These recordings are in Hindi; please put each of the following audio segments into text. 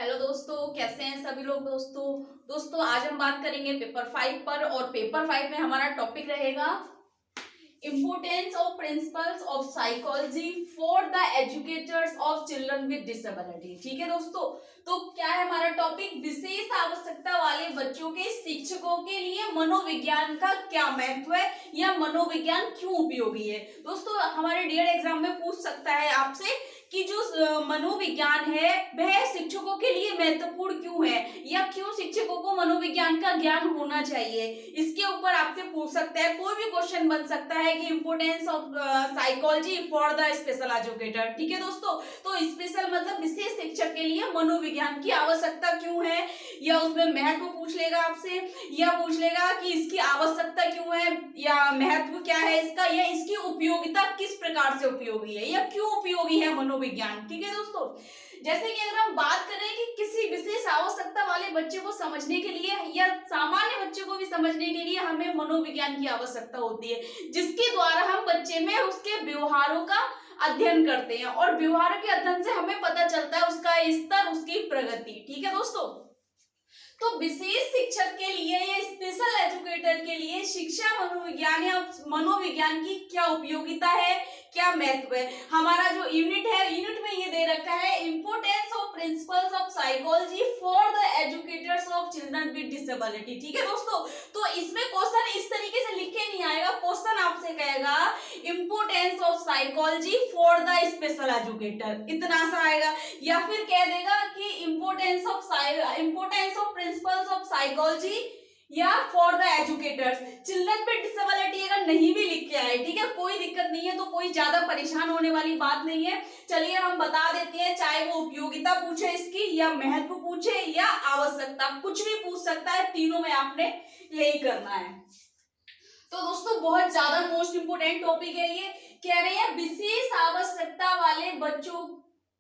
हेलो दोस्तों, कैसे हैं सभी लोग। दोस्तों आज हम बात करेंगे पेपर 5 पर। और पेपर 5 में हमारा टॉपिक रहेगा importance of principles of psychology for the educators of children with disability. ठीक है दोस्तों, तो क्या है हमारा टॉपिक, विशेष आवश्यकता वाले बच्चों के शिक्षकों के लिए मनोविज्ञान का क्या महत्व है या मनोविज्ञान क्यों उपयोगी है। दोस्तों हमारे डीएड एग्जाम में पूछ सकता है आपसे कि जो मनोविज्ञान है वह शिक्षकों के लिए महत्वपूर्ण क्यों है या क्यों शिक्षकों को मनोविज्ञान का ज्ञान होना चाहिए। इसके ऊपर आपसे पूछ सकता है, कोई भी क्वेश्चन बन सकता है कि importance of psychology for the special educator. ठीक है दोस्तों, तो स्पेशल मतलब विशेष शिक्षक के लिए मनोविज्ञान की आवश्यकता क्यों है, या उसमें महत्व पूछ लेगा आपसे, या पूछ लेगा कि इसकी आवश्यकता क्यों है या महत्व क्या है इसका, या इसकी उपयोगिता किस प्रकार से उपयोगी है या क्यों उपयोगी है मनोविज्ञान। ठीक है दोस्तों, जैसे कि अगर हम बात करें कि किसी विशेष आवश्यकता वाले बच्चे को समझने के लिए या सामान्य बच्चे को भी समझने के लिए हमें मनोविज्ञान की आवश्यकता होती है, जिसके द्वारा हम बच्चे में उसके व्यवहारों का अध्ययन करते हैं और व्यवहार के अध्ययन से हमें पता चलता है उसका स्तर, उसकी प्रगति। ठीक है दोस्तों, तो विशेष शिक्षक के लिए या स्पेशल एजुकेटर के लिए शिक्षा मनोविज्ञान या मनोविज्ञान की क्या उपयोगिता है, क्या महत्व है। हमारा जो यूनिट है, यूनिट में ये दे रखा है importance of principles of psychology for the educators of children with disability. ठीक है दोस्तों, तो इसमें क्वेश्चन इस तरीके से लिख के नहीं आएगा। क्वेश्चन आपसे कहेगा importance of psychology for the special educator, इतना सा आएगा, या फिर कह देगा कि importance of principles of psychology या for the educators children with disability अगर नहीं भी लिख के आए, ठीक है, कोई दिक्कत नहीं है, तो कोई ज्यादा परेशान होने वाली बात नहीं है। चलिए हम बता देते हैं, चाहे वो उपयोगिता पूछे इसकी या महत्व पूछे या आवश्यकता, कुछ भी पूछ सकता है, तीनों में आपने यही करना है। तो दोस्तों बहुत ज्यादा मोस्ट इंपोर्टेंट टॉपिक है ये। कह रहे हैं विशेष आवश्यकता वाले बच्चों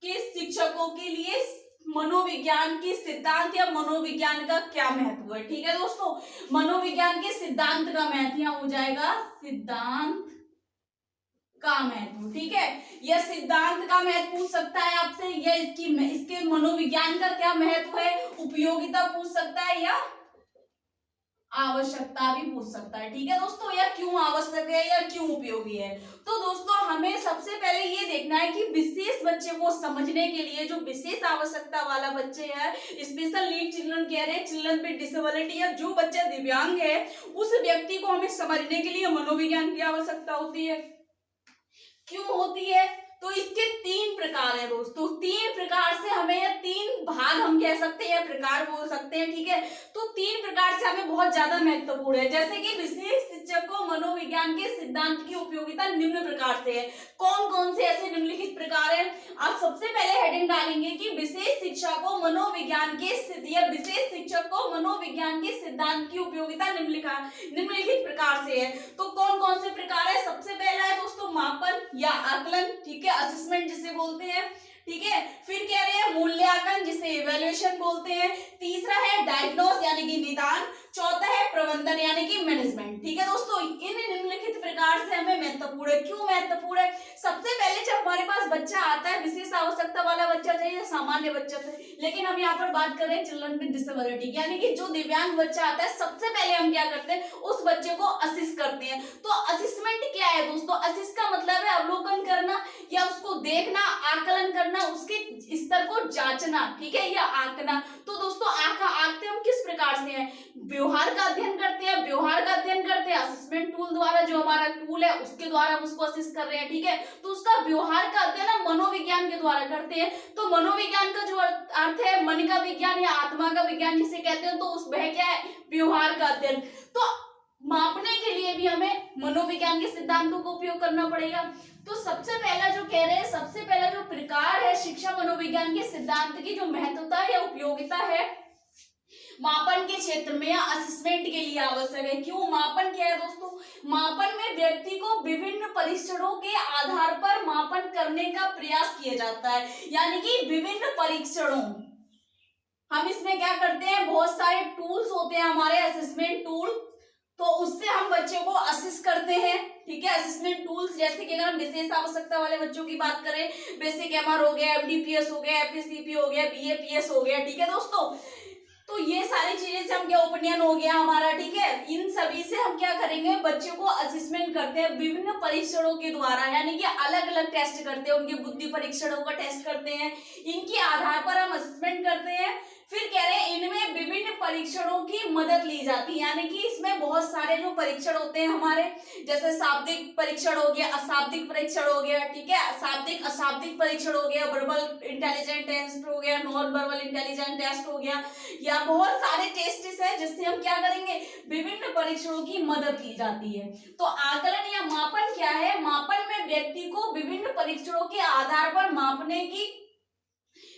के शिक्षकों के लिए मनोविज्ञान की सिद्धांत या मनोविज्ञान का क्या महत्व है। ठीक है दोस्तों, मनोविज्ञान के सिद्धांत का महत्व यहाँ हो जाएगा सिद्धांत का महत्व। ठीक है, यह सिद्धांत का महत्व पूछ सकता है आपसे, या इसके मनोविज्ञान का क्या महत्व है, उपयोगिता पूछ सकता है या आवश्यकता भी पूछ सकता है। ठीक है दोस्तों, या क्यों आवश्यक है या क्यों उपयोगी है। तो दोस्तों हमें सबसे पहले ये देखना है कि विशेष बच्चे को समझने के लिए, जो विशेष आवश्यकता वाला बच्चे है, स्पेशल नीड चिल्ड्रन कह रहे हैं, चिल्ड्रन विद डिसेबिलिटी, या जो बच्चा दिव्यांग है उस व्यक्ति को हमें समझने के लिए मनोविज्ञान की आवश्यकता होती है। क्यों होती है, तो इसके तीन प्रकार है दोस्तों। तीन प्रकार से हमें, या तीन भाग हम कह सकते हैं, प्रकार बोल सकते हैं। ठीक है, तो तीन प्रकार से हमें बहुत ज्यादा महत्वपूर्ण है। जैसे कि विशेष शिक्षक को मनोविज्ञान के सिद्धांत की उपयोगिता निम्न प्रकार से है। कौन कौन से ऐसे निम्नलिखित प्रकार है, आप सबसे पहले हेडिंग डालेंगे कि विशेष शिक्षा को मनोविज्ञान के या विशेष शिक्षक को मनोविज्ञान के सिद्धांत की उपयोगिता निम्नलिखित प्रकार से है। तो कौन कौन से प्रकार है, सबसे पहला है दोस्तों मापन या आकलन, ठीक है, असेसमेंट जिसे बोलते हैं। ठीक है, फिर कह रहे हैं मूल्यांकन जिसे इवैल्यूएशन बोलते हैं। तीसरा है डायग्नोस यानी कि निदान। चौथा है प्रबंधन यानी कि मैनेजमेंट। ठीक है दोस्तों, इन निम्नलिखित प्रकार से हमें महत्वपूर्ण है। क्यों महत्वपूर्ण है, सबसे पहले जब हमारे पास बच्चा आता है, विशेष आवश्यकता वाला बच्चा चाहिए, सामान्य बच्चा चाहिए, लेकिन हम यहाँ पर बात कर रहे हैं चिल्ड्रन विद डिसेबिलिटी, यानी कि जो दिव्यांग बच्चा आता है, सबसे पहले हम क्या करते हैं, उस बच्चे को असिस्ट करते हैं। तो असिस्टमेंट क्या है दोस्तों, असिस्ट का मतलब है अवलोकन करना या उसको देखना, आकलन करना, उसके स्तर को जांचना, ठीक है, या आंकना। तो दोस्तों आंकते हम किस प्रकार से हैं, व्यवहार का अध्ययन करते हैं, असेसमेंट टूल द्वारा, जो हमारा टूल है उसके द्वारा हम उसको असिस्ट कर रहे हैं। ठीक है, तो उसका व्यवहार का अध्ययन हम मनोविज्ञान के द्वारा करते हैं। तो मनोविज्ञान का जो अर्थ है मन का विज्ञान या आत्मा का विज्ञान जिसे कहते हैं, तो उस वह क्या है, व्यवहार का अध्ययन। तो मापने के लिए भी हमें मनोविज्ञान के सिद्धांतों का उपयोग करना पड़ेगा। तो सबसे पहला जो कह रहे हैं, सबसे पहला जो प्रकार है शिक्षा मनोविज्ञान के सिद्धांत की, जो महत्वता या उपयोगिता है, मापन के क्षेत्र में या असेसमेंट के लिए आवश्यक है। क्यों, मापन क्या है दोस्तों, मापन में व्यक्ति को विभिन्न परीक्षणों के आधार पर मापन करने का प्रयास किया जाता है। यानी कि विभिन्न परीक्षणों, हम इसमें क्या करते हैं, बहुत सारे टूल्स होते हैं हमारे, असेसमेंट टूल, तो उससे हम बच्चों को असिस्ट करते हैं, ठीक है। असिस्टेंट टूल्स जैसे कि अगर हम विशेष आवश्यकता वाले बच्चों की बात करें, बेसिक एमआर हो गया, एमडीपीएस हो गया, एफएससीपी हो गया, बीएपीएस हो गया, ठीक है दोस्तों। तो ये सारी चीजें से हम क्या ओपिनियन हो गया हमारा, ठीक है। इन सभी से हम क्या करेंगे, बच्चों को असेसमेंट करते हैं विभिन्न परीक्षणों के द्वारा, यानी कि अलग अलग टेस्ट करते हैं, उनके बुद्धि परीक्षणों का टेस्ट करते हैं, इनके आधार पर हम असेसमेंट करते हैं। फिर कह रहे हैं इनमें विभिन्न परीक्षणों की मदद ली जाती है, यानी कि इसमें बहुत सारे जो परीक्षण होते हैं हमारे, जैसे शाब्दिक परीक्षण हो गया, अशाब्दिक परीक्षण हो गया, ठीक है, शाब्दिक अशाब्दिक परीक्षण हो गया, वर्बल इंटेलिजेंट टेस्ट हो गया, नॉन वर्बल इंटेलिजेंट टेस्ट हो गया, या बहुत सारे टेस्ट है जिससे हम क्या करेंगे, विभिन्न परीक्षणों की मदद ली जाती है। तो आकलन या मापन क्या है, मापन में व्यक्ति को विभिन्न परीक्षणों के आधार पर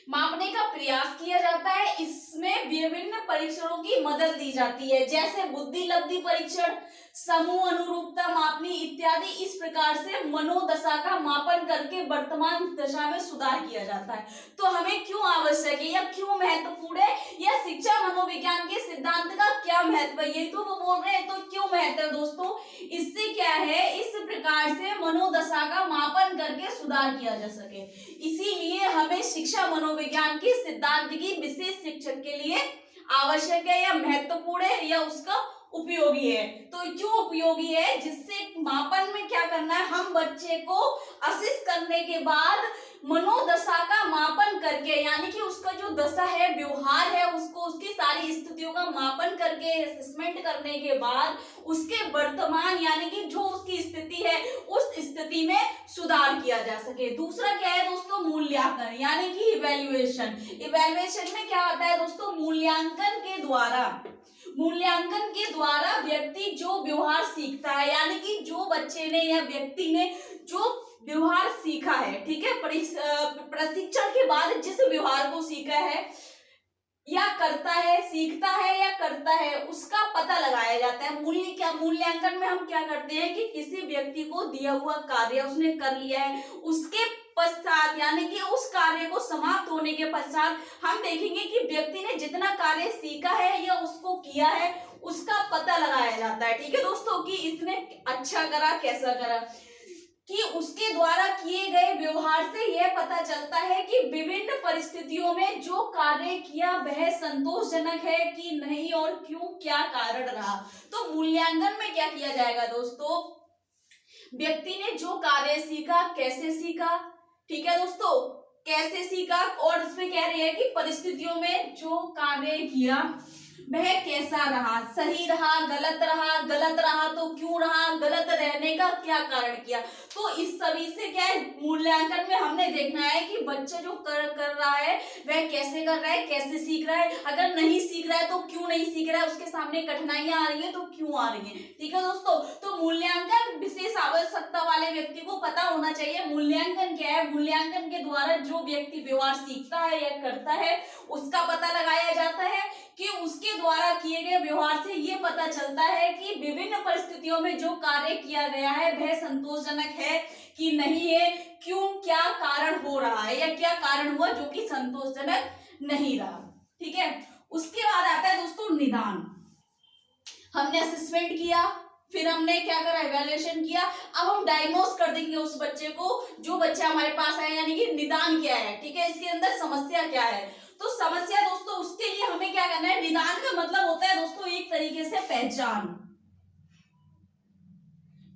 मापने का प्रयास किया जाता है। इसमें विभिन्न परीक्षणों की मदद दी जाती है, जैसे बुद्धि लब्धि परीक्षण, समूह अनुरूपता मापनी इत्यादि। इस प्रकार से मनोदशा का मापन करके वर्तमान दशा में सुधार किया जाता है। तो हमें क्यों आवश्यक है या क्यों महत्वपूर्ण है, या शिक्षा मनोविज्ञान के सिद्धांत का क्या महत्व है, यही तो वो बोल रहे हैं। तो क्यों महत्व है दोस्तों, इससे क्या है, इस प्रकार से मनोदशा का मापन करके सुधार किया जा सके, इसीलिए हमें शिक्षा मनोविज्ञान के सिद्धांत की विशेष शिक्षक के लिए आवश्यक है या महत्वपूर्ण है या उसका उपयोगी है। तो क्यों उपयोगी है, जिससे मापन में क्या करना है, हम बच्चे को असिस्ट करने के बाद मनोदशा का मापन करके, यानी कि उसका जो दशा है, व्यवहार है, उसको उसकी सारी स्थितियों का मापन करके असेसमेंट करने के बाद उसके वर्तमान यानी कि जो उसकी स्थिति है उस स्थिति में सुधार किया जा सके। दूसरा क्या है दोस्तों, मूल्यांकन यानी कि इवैल्यूएशन। इवैल्यूएशन में क्या होता है दोस्तों, मूल्यांकन के द्वारा व्यक्ति जो व्यवहार सीखता है, यानी कि जो बच्चे ने या व्यक्ति ने जो व्यवहार सीखा है, ठीक है, प्रशिक्षण के बाद जिस व्यवहार को सीखा है या करता है, सीखता है या करता है, उसका पता लगाया जाता है। मूल्यांकन में हम क्या करते हैं कि किसी व्यक्ति को दिया हुआ कार्य उसने कर लिया है, उसके पश्चात यानी कि उस कार्य को समाप्त होने के पश्चात हम देखेंगे कि व्यक्ति ने जितना कार्य सीखा है या उसको किया है उसका पता लगाया जाता है, ठीक है दोस्तों, कि इसने अच्छा करा कैसा करा, कि उसके द्वारा किए गए व्यवहार से यह पता चलता है कि विभिन्न परिस्थितियों में जो कार्य किया वह संतोषजनक है कि नहीं और क्यों, क्या कारण रहा। तो मूल्यांकन में क्या किया जाएगा दोस्तों, व्यक्ति ने जो कार्य सीखा कैसे सीखा, ठीक है दोस्तों, कैसे सीखा, और उसमें कह रही है कि परिस्थितियों में जो कार्य किया वह कैसा रहा, सही रहा, गलत रहा तो क्यों रहा, गलत रहने का क्या कारण किया। तो इस सभी से क्या है, मूल्यांकन में हमने देखना है कि बच्चा जो कर रहा है वह कैसे कर रहा है, कैसे सीख रहा है, अगर नहीं सीख रहा है तो क्यों नहीं सीख रहा है, उसके सामने कठिनाइयां आ रही है तो क्यों आ रही है, ठीक है दोस्तों। तो मूल्यांकन विशेष आवश्यकता वाले व्यक्ति को पता होना चाहिए मूल्यांकन क्या है। मूल्यांकन के द्वारा जो व्यक्ति व्यवहार सीखता है या करता है उसका पता लगाया जाता है, कि उसके द्वारा किए गए व्यवहार से ये पता चलता है कि विभिन्न परिस्थितियों में जो कार्य किया गया है वह संतोषजनक है कि नहीं है, क्यों, क्या कारण हो रहा है या क्या कारण हुआ जो कि संतोषजनक नहीं रहा, ठीक है। उसके बाद आता है दोस्तों निदान। हमने असेसमेंट किया, फिर हमने क्या करा, इवैल्यूएशन किया, अब हम डायग्नोस कर देंगे उस बच्चे को, जो बच्चा हमारे पास आया, यानी कि निदान क्या है, ठीक है, इसके अंदर समस्या क्या है। तो समस्या दोस्तों उसके लिए हमें क्या करना है, निदान का मतलब होता है दोस्तों एक तरीके से पहचान।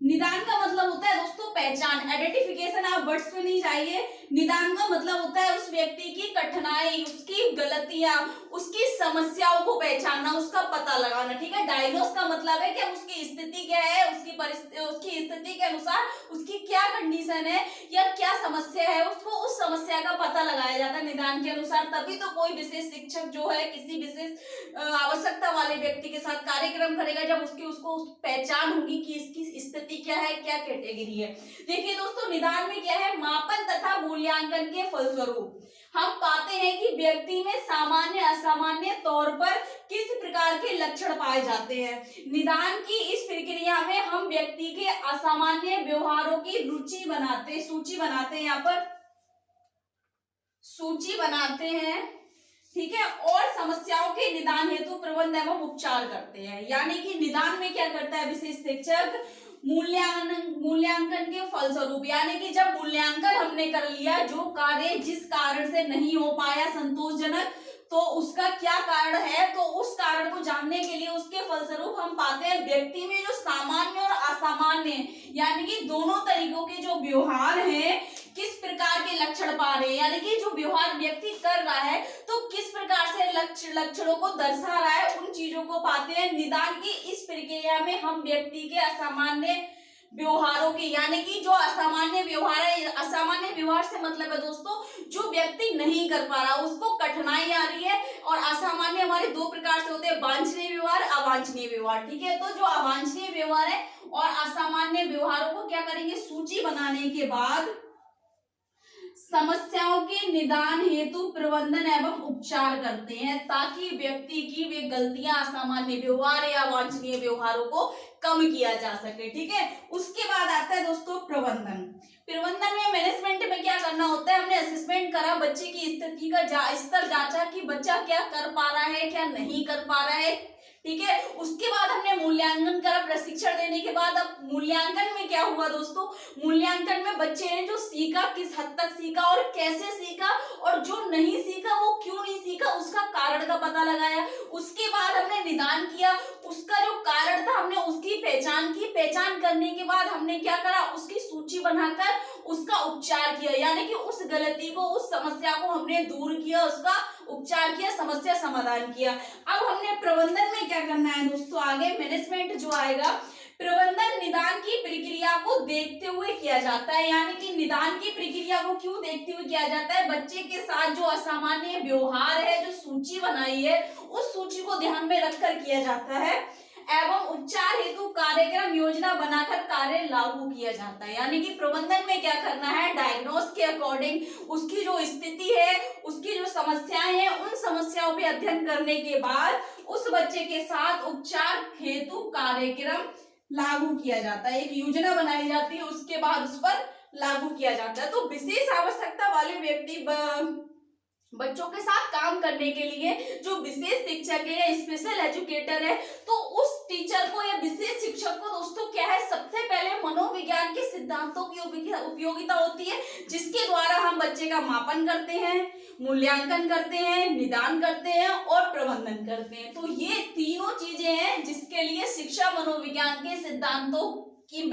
निदान का मतलब होता है दोस्तों पहचान, आइडेंटिफिकेशन। आप वर्ड्स पे नहीं जाइए, निदान का मतलब होता है उस व्यक्ति की कठिनाई, उसकी गलतियां, उसकी समस्याओं को पहचानना, उसका पता लगाना, ठीक है। डायग्नोस का मतलब है कि उसकी स्थिति क्या है, उसकी परिस्थिति, उसकी स्थिति के अनुसार उसकी क्या कंडीशन है या क्या समस्या है, उसको उस समस्या का पता लगाया जाता है निदान के अनुसार। तभी तो कोई विशेष शिक्षक जो है किसी विशेष आवश्यकता वाले व्यक्ति के साथ कार्यक्रम करेगा, जब उसको पहचान होगी कि इसकी स्थिति क्या है, क्या कैटेगरी है। देखिए दोस्तों निदान में क्या है, मापन तथा मूल्यांकन के फलस्वरूप हम पाते हैं कि व्यक्ति में सामान्य असामान्य तौर पर किस प्रकार के लक्षण पाए जाते हैं। निदान की इस प्रक्रिया में हम व्यक्ति के असामान्य व्यवहारों की सूची बनाते हैं, यहाँ पर सूची बनाते हैं ठीक है, और समस्याओं के निदान हेतु प्रबंध एवं उपचार करते हैं। यानी कि निदान में क्या करता है विशेष शिक्षक, मूल्यांकन के फलस्वरूप, यानी कि जब मूल्यांकन हमने कर लिया, जो कार्य जिस कारण से नहीं हो पाया संतोषजनक, तो उसका क्या कारण है, तो उस कारण को जानने के लिए उसके फलस्वरूप हम पाते हैं व्यक्ति में जो सामान्य और असामान्य, यानी कि दोनों तरीकों के जो व्यवहार हैं, किस प्रकार के लक्षण पा रहे हैं, यानी कि जो व्यवहार व्यक्ति कर रहा है तो किस प्रकार से लक्षणों को दर्शा रहा है, उन चीजों को पाते हैं। निदान की इस प्रक्रिया में हम व्यक्ति के असामान्य व्यवहारों के, यानी कि जो असामान्य व्यवहार है, असामान्य व्यवहार से मतलब है दोस्तों जो व्यक्ति नहीं कर पा रहा, उसको कठिनाई आ रही है, और असामान्य हमारे दो प्रकार से होते हैं, वांछनीय व्यवहार, अवांछनीय व्यवहार। ठीक है, तो जो अवांछनीय व्यवहार है और असामान्य व्यवहारों को क्या करेंगे, सूची बनाने के बाद समस्याओं के निदान हेतु प्रबंधन एवं उपचार करते हैं, ताकि व्यक्ति की वे गलतियां, असामान्य व्यवहार या वांछनीय व्यवहारों को कम किया जा सके। ठीक है, उसके बाद आता है दोस्तों प्रबंधन। प्रबंधन में मैनेजमेंट में क्या करना होता है, हमने असेसमेंट करा, बच्चे की स्थिति का स्तर जांचा कि बच्चा क्या कर पा रहा है, क्या नहीं कर पा रहा है। ठीक है, उसके बाद हमने मूल्यांकन करा, प्रशिक्षण देने के बाद। अब मूल्यांकन में क्या हुआ दोस्तों, मूल्यांकन में बच्चे ने जो सीखा किस हद तक सीखा और कैसे सीखा, और जो नहीं सीखा वो क्यों नहीं सीखा, उसका कारण का पता लगाया। उसके बाद हमने निदान किया, उसका जो कारण था हमने उसकी पहचान की, पहचान करने के बाद हमने क्या करा, उसकी सूची बनाकर उसका उपचार किया, यानी कि उस गलती को, उस समस्या को हमने दूर किया, उसका उपचार किया, समस्या समाधान किया। अब हमने प्रबंधन में क्या करना है दोस्तों, आगे मैनेजमेंट जो आएगा, प्रबंधन निदान की प्रक्रिया को देखते हुए किया जाता है। यानी कि निदान की प्रक्रिया को क्यों देखते हुए किया जाता है, बच्चे के साथ जो असामान्य व्यवहार है, जो सूची बनाई है, उस सूची को ध्यान में रखकर किया जाता है, एवं उपचार हेतु कार्यक्रम योजना बनाकर कार्य लागू किया जाता है। यानी कि प्रबंधन में क्या करना है, डायग्नोस के अकॉर्डिंग उसकी जो स्थिति है, उसकी जो समस्याएं हैं, उन समस्याओं पे अध्ययन करने के बाद उस बच्चे के साथ उपचार हेतु कार्यक्रम लागू किया जाता है, एक योजना बनाई जाती है, उसके बाद उस पर लागू किया जाता है। तो विशेष आवश्यकता वाले व्यक्ति बच्चों के साथ काम करने के लिए जो विशेष शिक्षक है या स्पेशल एजुकेटर है, तो उस टीचर को या विशेष शिक्षक को दोस्तों क्या है, सबसे पहले मनोविज्ञान के सिद्धांतों की उपयोगिता होती है, जिसके द्वारा हम बच्चे का मापन करते हैं, मूल्यांकन करते हैं, निदान करते हैं और प्रबंधन करते हैं। तो ये तीनों चीजें हैं जिसके लिए शिक्षा मनोविज्ञान के सिद्धांतों की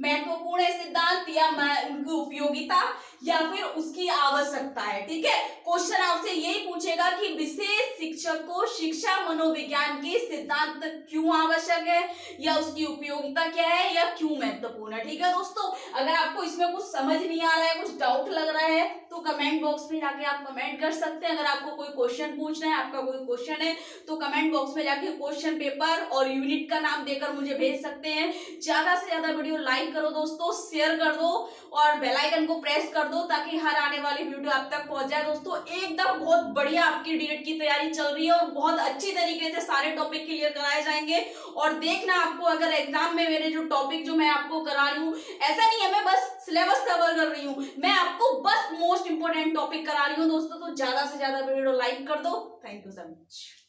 महत्वपूर्ण सिद्धांत या उनकी उपयोगिता या फिर उसकी आवश्यकता है। ठीक है, क्वेश्चन आपसे यही पूछेगा कि विशेष शिक्षक को शिक्षा मनोविज्ञान के सिद्धांत क्यों आवश्यक है, या उसकी उपयोगिता क्या है, या क्यों महत्वपूर्ण है। ठीक है दोस्तों, अगर आपको इसमें कुछ समझ नहीं आ रहा है, कुछ डाउट लग रहा है, तो कमेंट बॉक्स में जाके आप कमेंट कर सकते हैं। अगर आपको कोई क्वेश्चन पूछना है, आपका कोई क्वेश्चन है, तो कमेंट बॉक्स में जाके क्वेश्चन पेपर और यूनिट का नाम देकर मुझे भेज सकते हैं। ज्यादा से ज्यादा वीडियो लाइक करो दोस्तों, शेयर कर दो और बेल आइकन को प्रेस कर दो, ताकि हर आने वाली वीडियो आप तक पहुंच जाए। दोस्तों एकदम बहुत बढ़िया आपकी डीएड की तैयारी चल रही है और बहुत अच्छी तरीके से सारे टॉपिक क्लियर कराए जाएंगे। और देखना, आपको अगर एग्जाम में मेरे जो टॉपिक जो मैं आपको करा रही हूँ, ऐसा नहीं है मैं बस सिलेबस कवर कर रही हूँ, मैं आपको बस मोस्ट इंपोर्टेंट टॉपिक करा रही हूँ दोस्तों। तो ज्यादा से ज्यादा वीडियो लाइक कर दो। Thank you so much.